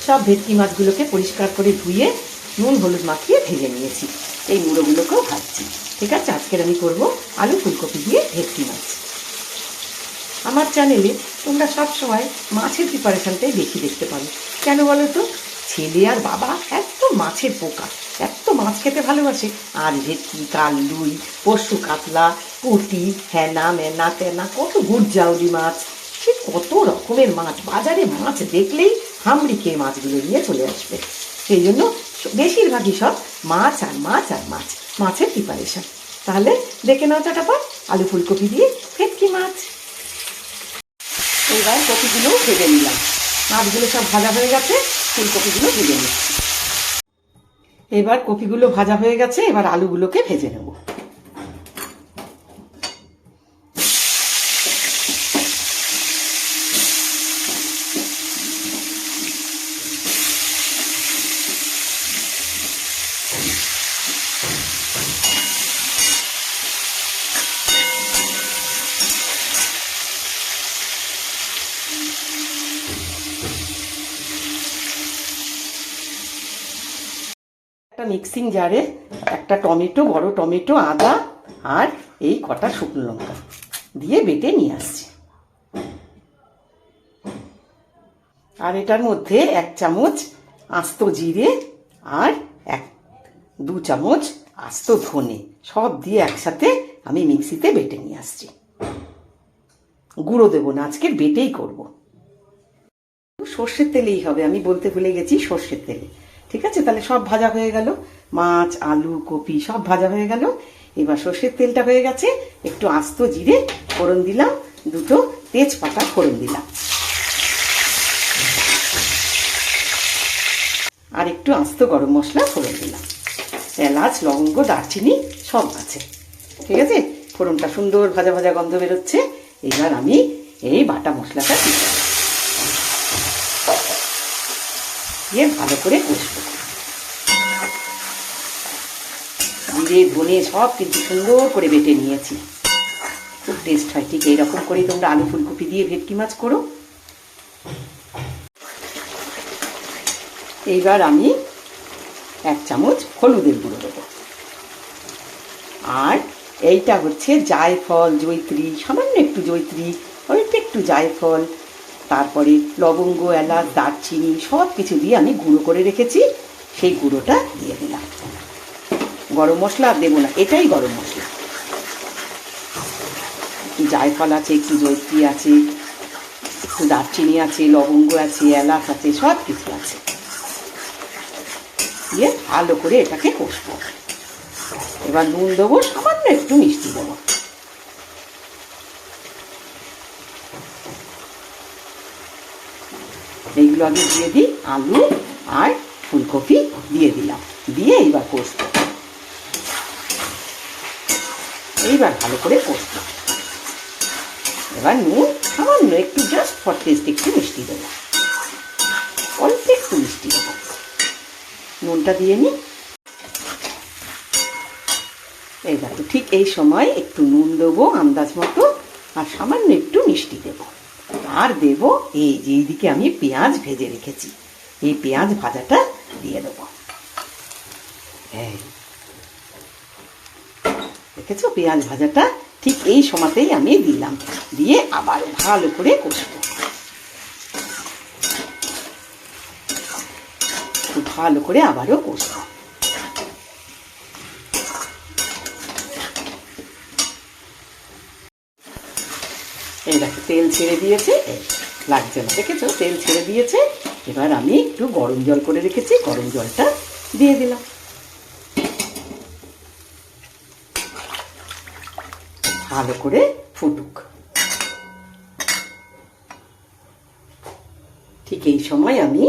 সব ভেটকি মাছগুলোকে পরিষ্কার করে ধুয়ে নুন হলুদ মাখিয়ে ভেজে নিয়েছি। এই মুড়োগুলোকেও ভাজছি। ঠিক আছে, আজকের আমি করব আলু ফুলকপি দিয়ে ভেটকি মাছ। আমার চ্যানেলে তোমরা সবসময় মাছের প্রিপারেশনটাই বেশি দেখতে পারো। কেন বলো তো? ছেলে আর বাবা এত মাছের পোকা, এত মাছ খেতে ভালোবাসে। আর ভেটকি, কাল রুই, পরশু কাতলা, পুঁটি, হেনা মেনা তেনা, কত গুড়জাউলি মাছ, সে কত রকমের মাছ। বাজারে মাছ দেখলেই হামড়ি খেয়ে মাছগুলো নিয়ে চলে আসবে। সেই জন্য বেশিরভাগই সব মাছ আর মাছ আর মাছ, মাছের প্রিপারেশন। তাহলে দেখে নাও চটাপট আলু ফুলকপি দিয়ে ভেটকি মাছ। এবার কপিগুলোও ভেজে নিলাম। মাছগুলো সব ভাজা হয়ে গেছে, ফুলকপিগুলো ভেজে নিচ্ছি। এবার কপিগুলো ভাজা হয়ে গেছে, এবার আলুগুলোকে ভেজে নেব। একটা মিক্সিং জারে একটা টমেটো, বড় টমেটো, আদা আর এই কটা শুকনো লঙ্কা দিয়ে বেটে নিয়ে আসছি। আর এটার মধ্যে 1 চামচ আস্ত জিরে আর 2 চামচ আস্ত ধনে সব দিয়ে একসাথে আমি মিক্সিতে বেটে নিয়ে আসছি। গুঁড়ো দেবো না, আজকে বেটেই করব। সর্ষের তেলেই হবে, আমি বলতে ভুলে গেছি, সর্ষের তেলে। ঠিক আছে, তাহলে সব ভাজা হয়ে গেল, মাছ আলু কপি সব ভাজা হয়ে গেল। এবার সর্ষের তেলটা হয়ে গেছে, একটু আস্ত জিরে ফোড়ন দিলাম, 2টো তেজপাতা ফোড়ন দিলাম, আর একটু আস্ত গরম মশলা ফোড়ন দিলাম। এলাচ লবঙ্গ দারচিনি সব আছে। ঠিক আছে, ফোড়নটা সুন্দর ভাজা ভাজা গন্ধ বেরোচ্ছে। এবার আমি এই বাটা মশলাটা দিয়ে ভালো করে কষবো। জিরে ধনে সব কিন্তু সুন্দর করে বেটে নিয়েছি, খুব টেস্ট হয়। ঠিক এইরকম করেই তোমরা আলু ফুলকপি দিয়ে ভেটকি মাছ করো। এইবার আমি 1 চামচ হলুদের গুঁড়ো দেবো। আর এইটা হচ্ছে জায়ফল, জয়িত্রী, সামান্য একটু জয়িত্রী, অল্প একটু জায়ফল, তারপরে লবঙ্গ এলাচ দারচিনি সব কিছু দিয়ে আমি গুঁড়ো করে রেখেছি, সেই গুঁড়োটা দিয়ে দিলাম। গরম মশলা আর দেবো না, এটাই গরম মশলা। জায়ফল আছে, একটু জয়িত্রী আছে, একটু দারচিনি আছে, লবঙ্গ আছে, এলাচ আছে, সব কিছু আছে। দিয়ে ভালো করে এটাকে কষবো। এবার নুন দেবো, সামান্য একটু মিষ্টি দেবো। এইগুলো আগে দিয়ে দিই, আলু আর ফুলকপি দিয়ে দিলাম, দিয়ে এইবার কষবো। এইবার ভালো করে কষবো। এবার নুন সামান্য একটু, জাস্ট ফর টেস্ট একটু মিষ্টি দেবো, অল্প একটু মিষ্টি দেবো। নুনটা দিয়ে নিই। এই দেখো, ঠিক এই সময় একটু নুন দেবো আন্দাজ মতো, আর সামান্য একটু মিষ্টি দেবো। আর দেব এই যে এইদিকে আমি পেঁয়াজ ভেজে রেখেছি, এই পেঁয়াজ ভাজাটা দিয়ে দেবো। দেখেছো, পেঁয়াজ ভাজাটা ঠিক এই সময়তেই আমি দিলাম, দিয়ে আবার ভালো করে কষবো। ভালো করে আবারও কষবো। এই দেখো, তেল ছেড়ে দিয়েছে, লাগছে না, দেখেছো তেল ছেড়ে দিয়েছে। এবার আমি একটু গরম জল করে রেখেছি, গরম জলটা দিয়ে দিলাম। ভালো করে ফুটুক। ঠিক এই সময় আমি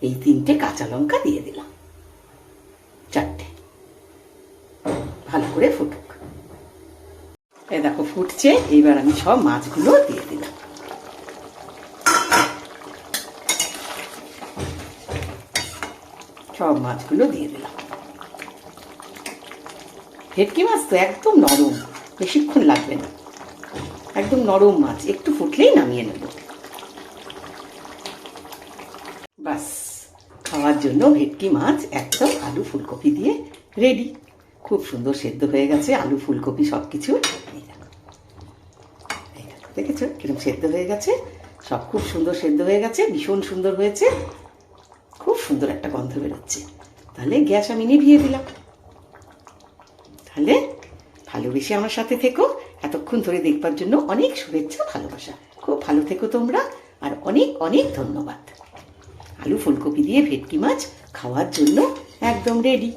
এই 3টে কাঁচা লঙ্কা দিয়ে দিলাম, 4টে। ভালো করে ফুটুক। এই দেখো ফুটছে, এইবার আমি সব মাছগুলো দিয়ে দিলাম। সব মাছগুলো দিয়ে দিলাম। ভেটকি মাছ তো একদম নরম, বেশিক্ষণ লাগবে না, একদম নরম মাছ, একটু ফুটলেই নামিয়ে নেব। বাস, খাওয়ার জন্য ভেটকি মাছ একদম আলু ফুলকপি দিয়ে রেডি। খুব সুন্দর সেদ্ধ হয়ে গেছে আলু ফুলকপি সব কিছু। দেখেছো কিরকম সেদ্ধ হয়ে গেছে, সব খুব সুন্দর সেদ্ধ হয়ে গেছে, ভীষণ সুন্দর হয়েছে, খুব সুন্দর একটা গন্ধ বেরোচ্ছে। তাহলে গ্যাস আমি নিভিয়ে দিলাম। তাহলে ভালোবেসে আমার সাথে থেকো, এতক্ষণ ধরে দেখবার জন্য অনেক শুভেচ্ছা ভালোবাসা। খুব ভালো থেকো তোমরা, আর অনেক অনেক ধন্যবাদ। আলু ফুলকপি দিয়ে ভেটকি মাছ খাওয়ার জন্য একদম রেডি।